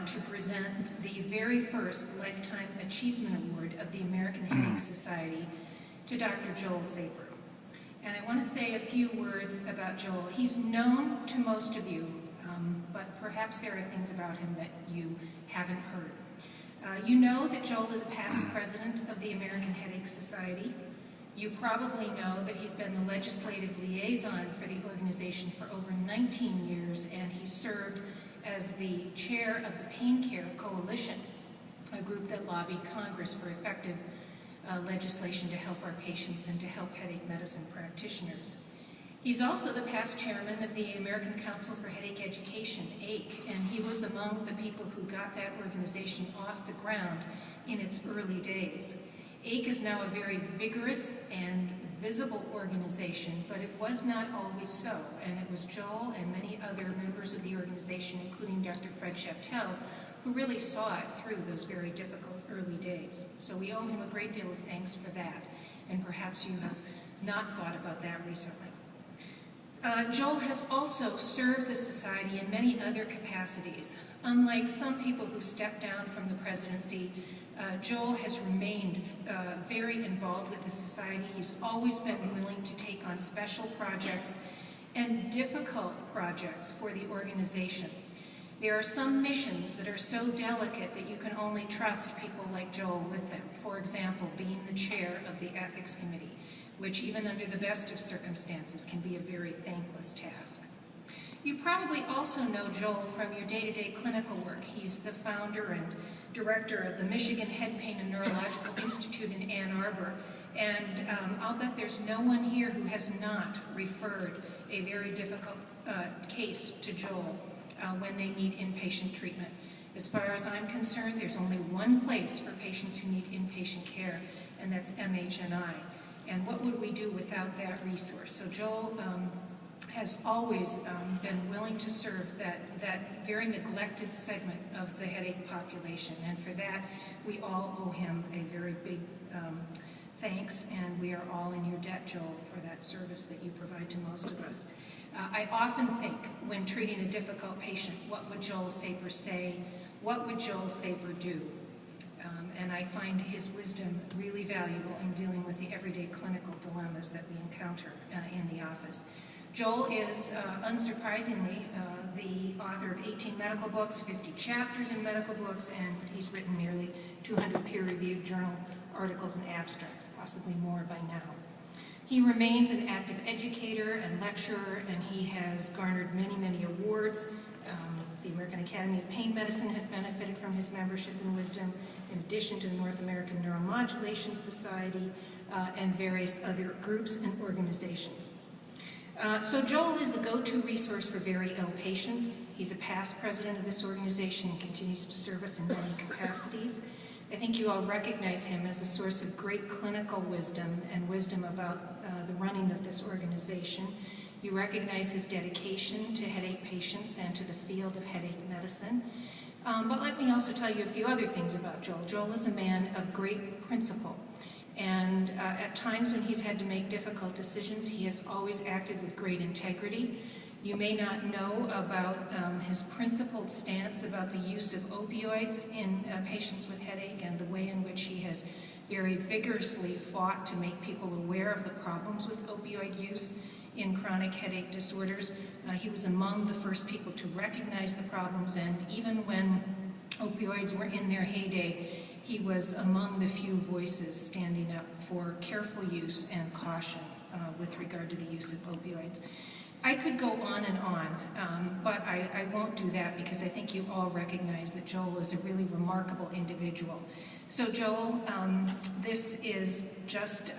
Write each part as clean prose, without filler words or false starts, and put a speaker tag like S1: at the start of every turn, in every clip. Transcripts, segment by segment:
S1: to present the very first Lifetime Achievement Award of the American Headache Society to Dr. Joel Saper. And I want to say a few words about Joel. He's known to most of you, but perhaps there are things about him that you haven't heard. You know that Joel is a past president of the American Headache Society. You probably know that he's been the legislative liaison for the organization for over 19 years, and he served as the chair of the Pain Care Coalition, a group that lobbied Congress for effective legislation to help our patients and to help headache medicine practitioners. He's also the past chairman of the American Council for Headache Education, ACE, and he was among the people who got that organization off the ground in its early days. ACE is now a very vigorous and visible organization, but it was not always so, and it was Joel and many other members of the organization, including Dr. Fred Sheftel, who really saw it through those very difficult early days. So we owe him a great deal of thanks for that, and perhaps you have not thought about that recently. Joel has also served the Society in many other capacities. Unlike some people who stepped down from the presidency, Joel has remained very involved with the Society. He's always been willing to take on special projects and difficult projects for the organization. There are some missions that are so delicate that you can only trust people like Joel with them. For example, being the chair of the Ethics Committee, which even under the best of circumstances can be a very thankless task. You probably also know Joel from your day-to-day clinical work. He's the founder and director of the Michigan Head Pain and Neurological Institute in Ann Arbor, and I'll bet there's no one here who has not referred a very difficult case to Joel when they need inpatient treatment. As far as I'm concerned, there's only one place for patients who need inpatient care, and that's MHNI. And what would we do without that resource? So Joel has always been willing to serve that very neglected segment of the headache population. And for that, we all owe him a very big thanks, and we are all in your debt, Joel, for that service that you provide to most of us. I often think, when treating a difficult patient, what would Joel Saper say? What would Joel Saper do? And I find his wisdom really valuable in dealing with the everyday clinical dilemmas that we encounter in the office. Joel is, unsurprisingly, the author of 18 medical books, 50 chapters in medical books, and he's written nearly 200 peer-reviewed journal articles and abstracts, possibly more by now. He remains an active educator and lecturer, and he has garnered many, many awards. The American Academy of Pain Medicine has benefited from his membership and wisdom, in addition to the North American Neuromodulation Society and various other groups and organizations. So Joel is the go-to resource for very ill patients. He's a past president of this organization and continues to serve us in many capacities. I think you all recognize him as a source of great clinical wisdom and wisdom about the running of this organization. You recognize his dedication to headache patients and to the field of headache medicine. But let me also tell you a few other things about Joel. Joel is a man of great principle, and at times when he's had to make difficult decisions, he has always acted with great integrity. You may not know about his principled stance about the use of opioids in patients with headache and the way in which he has very vigorously fought to make people aware of the problems with opioid use in chronic headache disorders. He was among the first people to recognize the problems, and even when opioids were in their heyday, he was among the few voices standing up for careful use and caution with regard to the use of opioids. I could go on and on, but I won't do that because I think you all recognize that Joel is a really remarkable individual. So Joel, this is just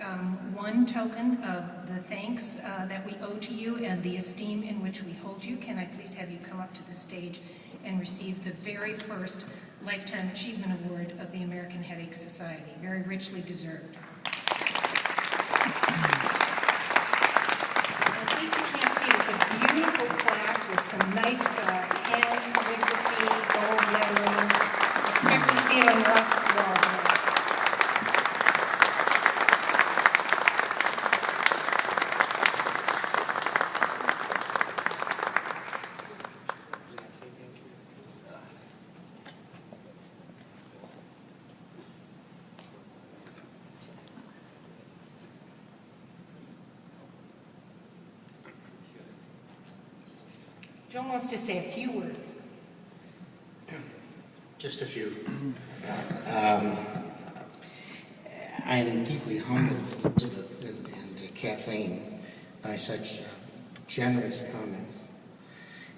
S1: one token of the thanks that we owe to you and the esteem in which we hold you. Can I please have you come up to the stage and receive the very first Lifetime Achievement Award of the American Headache Society, very richly deserved. In case you can't see, it's a beautiful plaque with some nice hand calligraphy, gold lettering. Expect to see it on your office wall. Joel wants to say a few words.
S2: Just a few. I'm deeply humbled, Elizabeth and Kathleen, by such generous comments.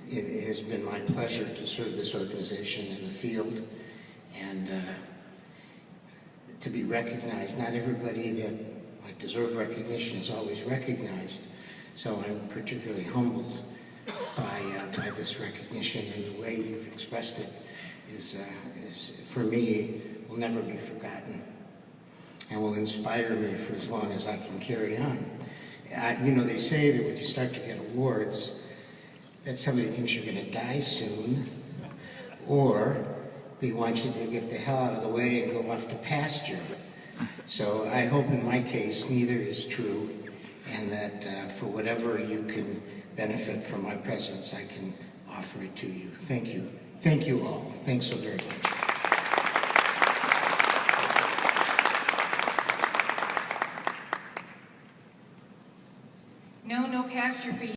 S2: It has been my pleasure to serve this organization in the field and to be recognized. Not everybody that might deserve recognition is always recognized, so I'm particularly humbled by this recognition, and the way you've expressed it is for me, will never be forgotten and will inspire me for as long as I can carry on. You know, they say that when you start to get awards, that somebody thinks you're going to die soon, or they want you to get the hell out of the way and go off to pasture. So I hope in my case neither is true, and that for whatever you can benefit from my presence, I can offer it to you. Thank you. Thank you all. Thanks so very much.
S1: No pasture for you.